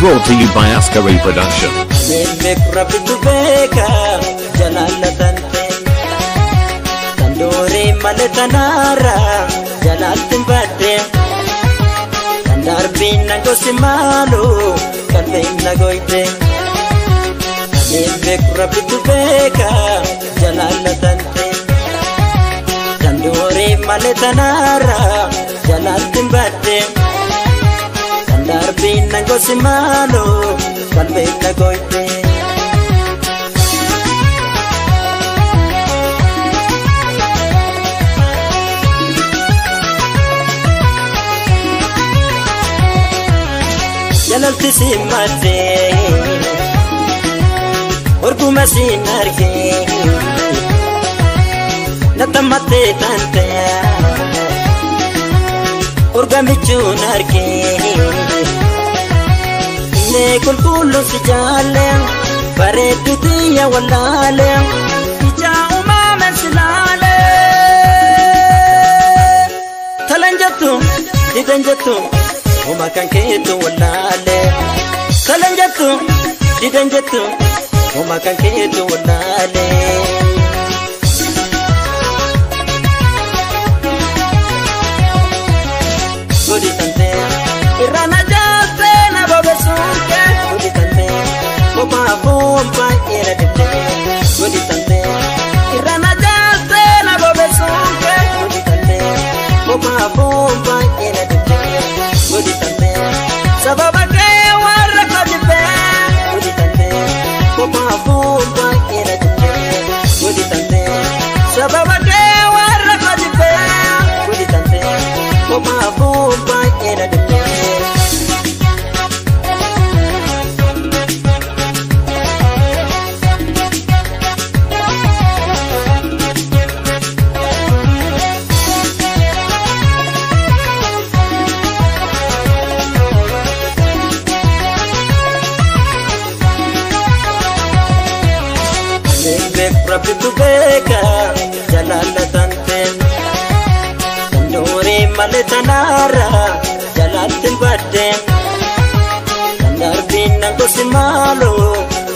Brought to you by Askari Production. Tandori maletanara jalatin bade Tandarbin nango simalo kalbin nagoite Nembek rapitu beka jalalatante Tandori maletanara jalatin bade Tandarbin nango simalo kalbin nagoite Jalalti simate Orguma sinarke Natamate tante Orgami chunarke Ne kulkulu si jale Paretu tiya walale Ija umame silale Talanjatu, didanjatu Umakan ketu walale Kalanjatu, didanjatu Umakan ketu walale Gudi tante Irana jafe na bobe sunke Gudi tante Boba bomba ira dite Gudi tante Irana jafe na bobe sunke Gudi tante Boba bomba ira dite Gudi tante Sababa ke warra kodipe Gudi tante Boba bomba ira dite Gudi tante Sababa ke warra kodipe Gudi tante Boba bomba ira dite Rapitu beka jalalatante Tandori maletanara jalatin bade Tandarbin nango simalo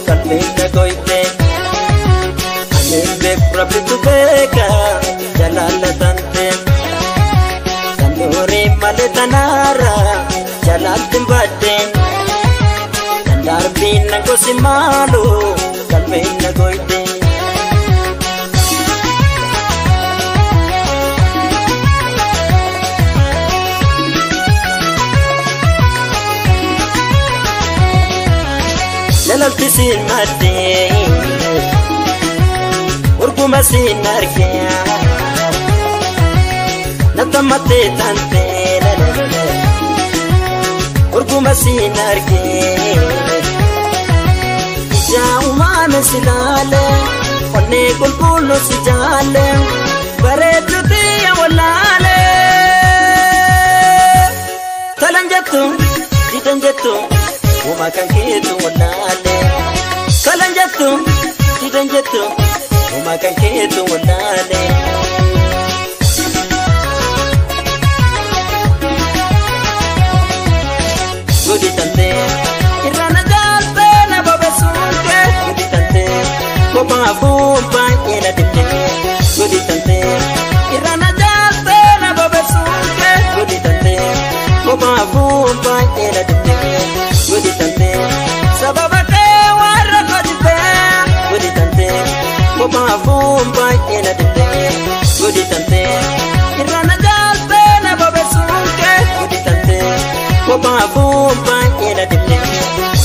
kalbin nagoite Anembek rapitu beka jalalatante Tandori maletanara jalatin bade Tandarbin nango simalo kalbin nagoite Jalalti sinmate Urguma sinarke Natamate tante Urguma sinarke Ija umame silale Onne kulkulu sijale Baretu tiya walale Talanjatu, didanjatu Umakan ketu walale Kalanjatu, didanjatu Umakan ketu walale Gudi tante Irana jalpe na bobe sunke Gudi tante Boba bomba ina dite Gudi tante Irana jalpe na bobe sunke Gudi tante Boba bomba ina dite Gudi tante Sababa ke warra kodipe Gudi tante Boba bomba ina dite Gudi tante Irana jalpe na bobe sunke Gudi tante Boba bomba ina dite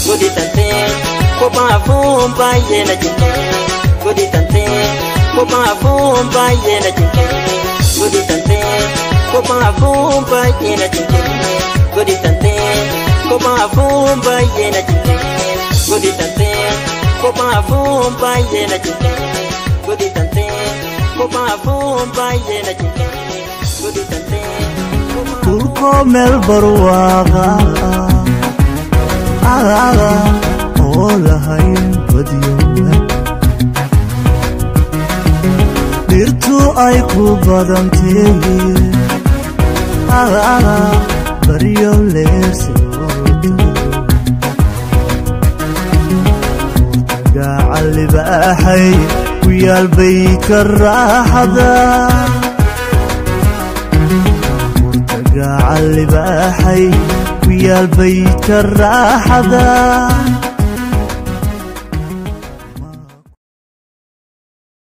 Gudi tante Boba bomba ina dite Gudi tante Boba bomba ina dite Gudi tante Boba bomba ina dite Gudi tante Boba bomba ina dite Gudi tante Boba bomba ina dite Gudi tante Boba bomba ina dite Gudi tante Tulko melbarwaga Aga olahayn badiyo Dirtu ay ku badantee Aga bariyo leersi ويا البيت الراحة مرتقع اللي باحي ويا البيت الراحة